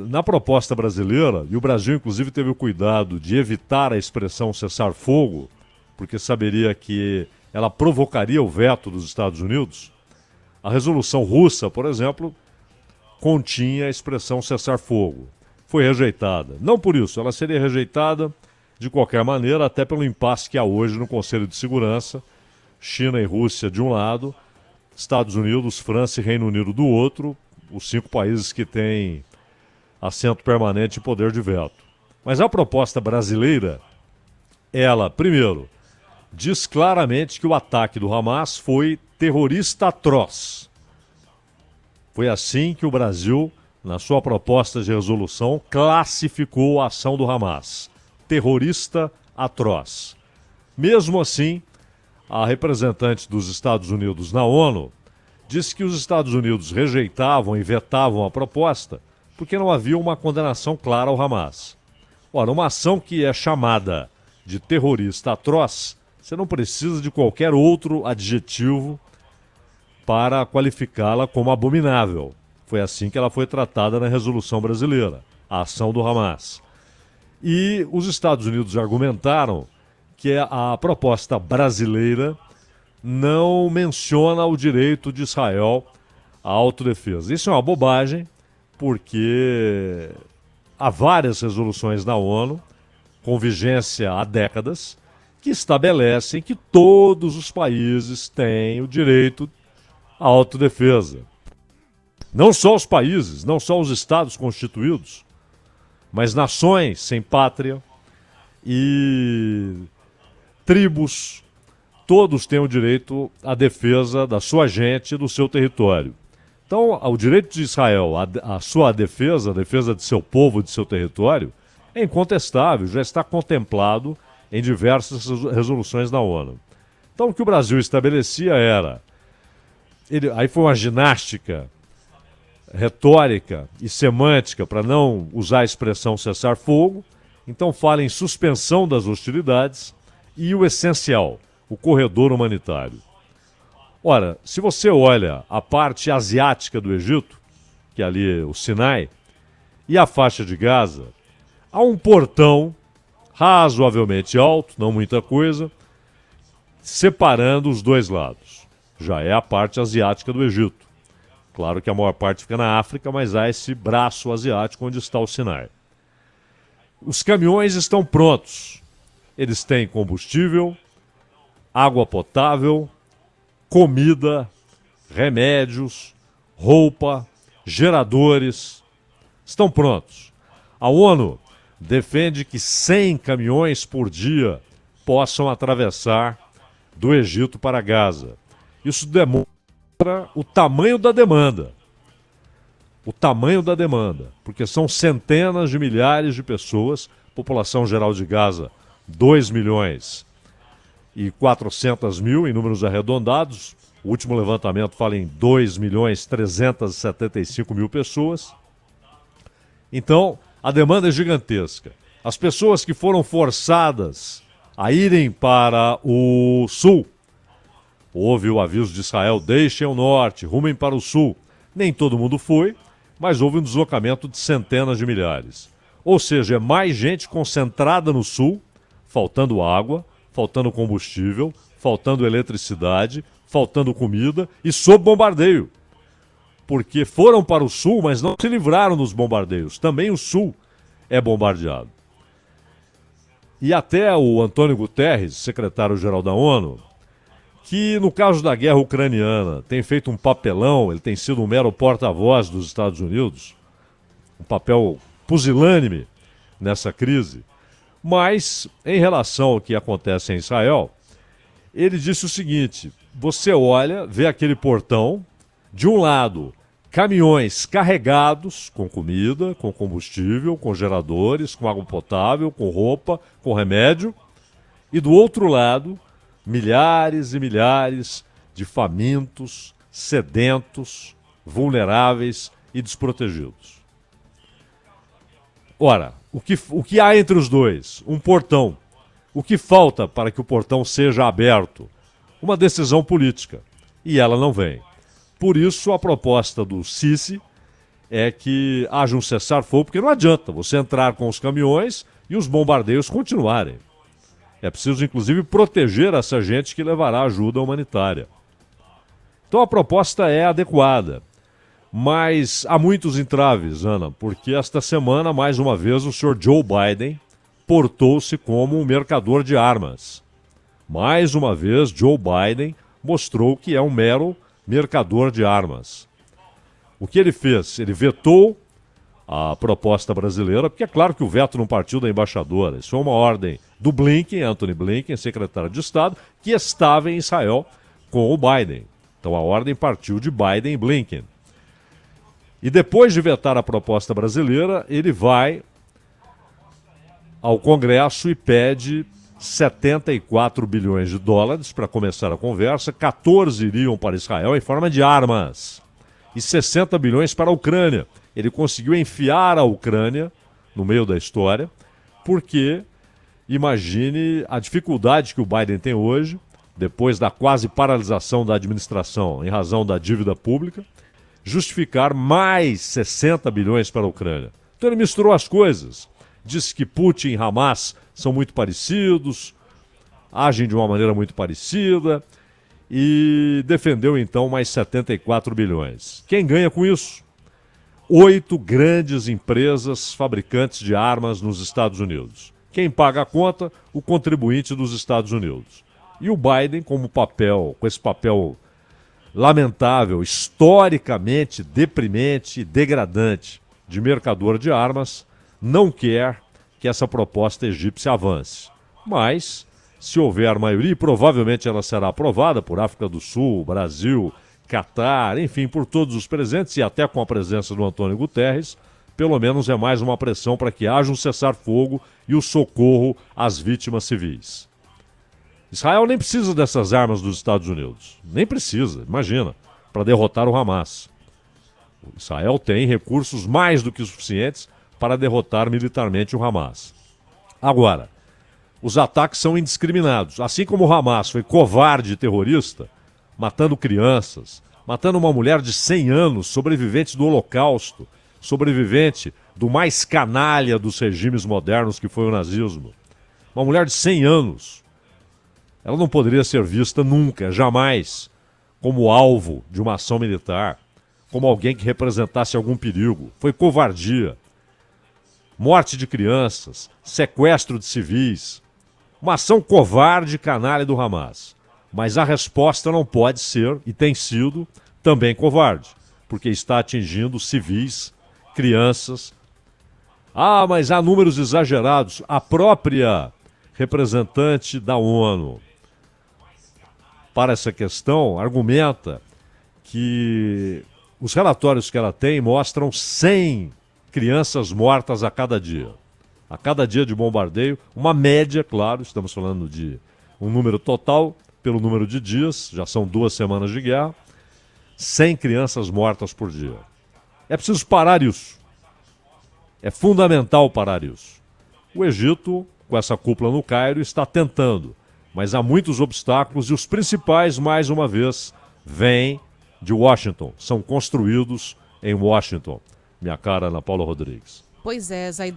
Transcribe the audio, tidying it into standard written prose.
na proposta brasileira, e o Brasil inclusive teve o cuidado de evitar a expressão cessar-fogo, porque saberia que ela provocaria o veto dos Estados Unidos, a resolução russa, por exemplo, continha a expressão cessar-fogo. Foi rejeitada. Não por isso, ela seria rejeitada de qualquer maneira, até pelo impasse que há hoje no Conselho de Segurança, China e Rússia de um lado, Estados Unidos, França e Reino Unido do outro, os 5 países que têm assento permanente e poder de veto. Mas a proposta brasileira, ela, primeiro, diz claramente que o ataque do Hamas foi terrorista atroz. Foi assim que o Brasil, na sua proposta de resolução, classificou a ação do Hamas. Terrorista atroz. Mesmo assim, a representante dos Estados Unidos na ONU disse que os Estados Unidos rejeitavam e vetavam a proposta porque não havia uma condenação clara ao Hamas. Ora, uma ação que é chamada de terrorista atroz, você não precisa de qualquer outro adjetivo para qualificá-la como abominável. Foi assim que ela foi tratada na resolução brasileira, a ação do Hamas. E os Estados Unidos argumentaram que a proposta brasileira não menciona o direito de Israel à autodefesa. Isso é uma bobagem, porque há várias resoluções da ONU, com vigência há décadas, que estabelecem que todos os países têm o direito à autodefesa. Não só os países, não só os estados constituídos, mas nações sem pátria e tribos, todos têm o direito à defesa da sua gente e do seu território. Então, o direito de Israel à sua defesa, a defesa de seu povo, de seu território, é incontestável, já está contemplado em diversas resoluções da ONU. Então, o que o Brasil estabelecia era... aí foi uma ginástica retórica e semântica para não usar a expressão cessar-fogo. Então, fala em suspensão das hostilidades e o essencial, o corredor humanitário. Ora, se você olha a parte asiática do Egito, que é ali o Sinai, e a faixa de Gaza, há um portão razoavelmente alto, não muita coisa, separando os dois lados. Já é a parte asiática do Egito. Claro que a maior parte fica na África, mas há esse braço asiático onde está o Sinai. Os caminhões estão prontos. Eles têm combustível, água potável, comida, remédios, roupa, geradores. Estão prontos. A ONU defende que 100 caminhões por dia possam atravessar do Egito para Gaza. Isso demonstra o tamanho da demanda. O tamanho da demanda. Porque são centenas de milhares de pessoas, população geral de Gaza, 2 milhões e 400 mil em números arredondados. O último levantamento fala em 2 milhões 375 mil pessoas. Então, a demanda é gigantesca. As pessoas que foram forçadas a irem para o sul, houve o aviso de Israel, deixem o norte, rumem para o sul. Nem todo mundo foi, mas houve um deslocamento de centenas de milhares. Ou seja, é mais gente concentrada no sul, faltando água, faltando combustível, faltando eletricidade, faltando comida e sob bombardeio. Porque foram para o sul, mas não se livraram dos bombardeios. Também o sul é bombardeado. E até o Antônio Guterres, secretário-geral da ONU, que no caso da guerra ucraniana tem feito um papelão, ele tem sido um mero porta-voz dos Estados Unidos, um papel pusilânime nessa crise, mas em relação ao que acontece em Israel, ele disse o seguinte: você olha, vê aquele portão, de um lado, caminhões carregados com comida, com combustível, com geradores, com água potável, com roupa, com remédio, e do outro lado, milhares e milhares de famintos, sedentos, vulneráveis e desprotegidos. Ora, o que há entre os dois? Um portão. O que falta para que o portão seja aberto? Uma decisão política. E ela não vem. Por isso, a proposta do Sisi é que haja um cessar-fogo, porque não adianta você entrar com os caminhões e os bombardeios continuarem. É preciso, inclusive, proteger essa gente que levará ajuda humanitária. Então a proposta é adequada. Mas há muitos entraves, Ana, porque esta semana, mais uma vez, o senhor Joe Biden portou-se como um mercador de armas. Mais uma vez, Joe Biden mostrou que é um mero mercador de armas. O que ele fez? Ele vetou a proposta brasileira, porque é claro que o veto não partiu da embaixadora. Isso foi uma ordem do Blinken, Antony Blinken, secretário de Estado, que estava em Israel com o Biden. Então a ordem partiu de Biden e Blinken. E depois de vetar a proposta brasileira, ele vai ao Congresso e pede 74 bilhões de dólares para começar a conversa. 14 iriam para Israel em forma de armas e 60 bilhões para a Ucrânia. Ele conseguiu enfiar a Ucrânia no meio da história, porque imagine a dificuldade que o Biden tem hoje, depois da quase paralisação da administração em razão da dívida pública, justificar mais 60 bilhões para a Ucrânia. Então ele misturou as coisas. Disse que Putin e Hamas são muito parecidos, agem de uma maneira muito parecida e defendeu então mais 74 bilhões. Quem ganha com isso? 8 grandes empresas fabricantes de armas nos Estados Unidos. Quem paga a conta? O contribuinte dos Estados Unidos. E o Biden, com esse papel lamentável, historicamente deprimente e degradante de mercador de armas, não quer que essa proposta egípcia avance. Mas, se houver maioria, e provavelmente ela será aprovada por África do Sul, Brasil, Catar, enfim, por todos os presentes e até com a presença do Antônio Guterres, pelo menos é mais uma pressão para que haja um cessar-fogo e o socorro às vítimas civis. Israel nem precisa dessas armas dos Estados Unidos. Nem precisa, imagina, para derrotar o Hamas. Israel tem recursos mais do que suficientes para derrotar militarmente o Hamas. Agora, os ataques são indiscriminados. Assim como o Hamas foi covarde e terrorista, matando crianças, matando uma mulher de 100 anos, sobrevivente do Holocausto, sobrevivente do mais canalha dos regimes modernos que foi o nazismo. Uma mulher de 100 anos. Ela não poderia ser vista nunca, jamais, como alvo de uma ação militar, como alguém que representasse algum perigo. Foi covardia. Morte de crianças, sequestro de civis. Uma ação covarde e canalha do Hamas. Mas a resposta não pode ser, e tem sido, também covarde, porque está atingindo civis, crianças. Ah, mas há números exagerados. A própria representante da ONU para essa questão argumenta que os relatórios que ela tem mostram 100 crianças mortas a cada dia. A cada dia de bombardeio, uma média, claro, estamos falando de um número total, pelo número de dias, já são 2 semanas de guerra, 100 crianças mortas por dia. É preciso parar isso. É fundamental parar isso. O Egito, com essa cúpula no Cairo, está tentando, mas há muitos obstáculos e os principais, mais uma vez, vêm de Washington, são construídos em Washington. Minha cara Ana Paula Rodrigues. Pois é, Zaidan.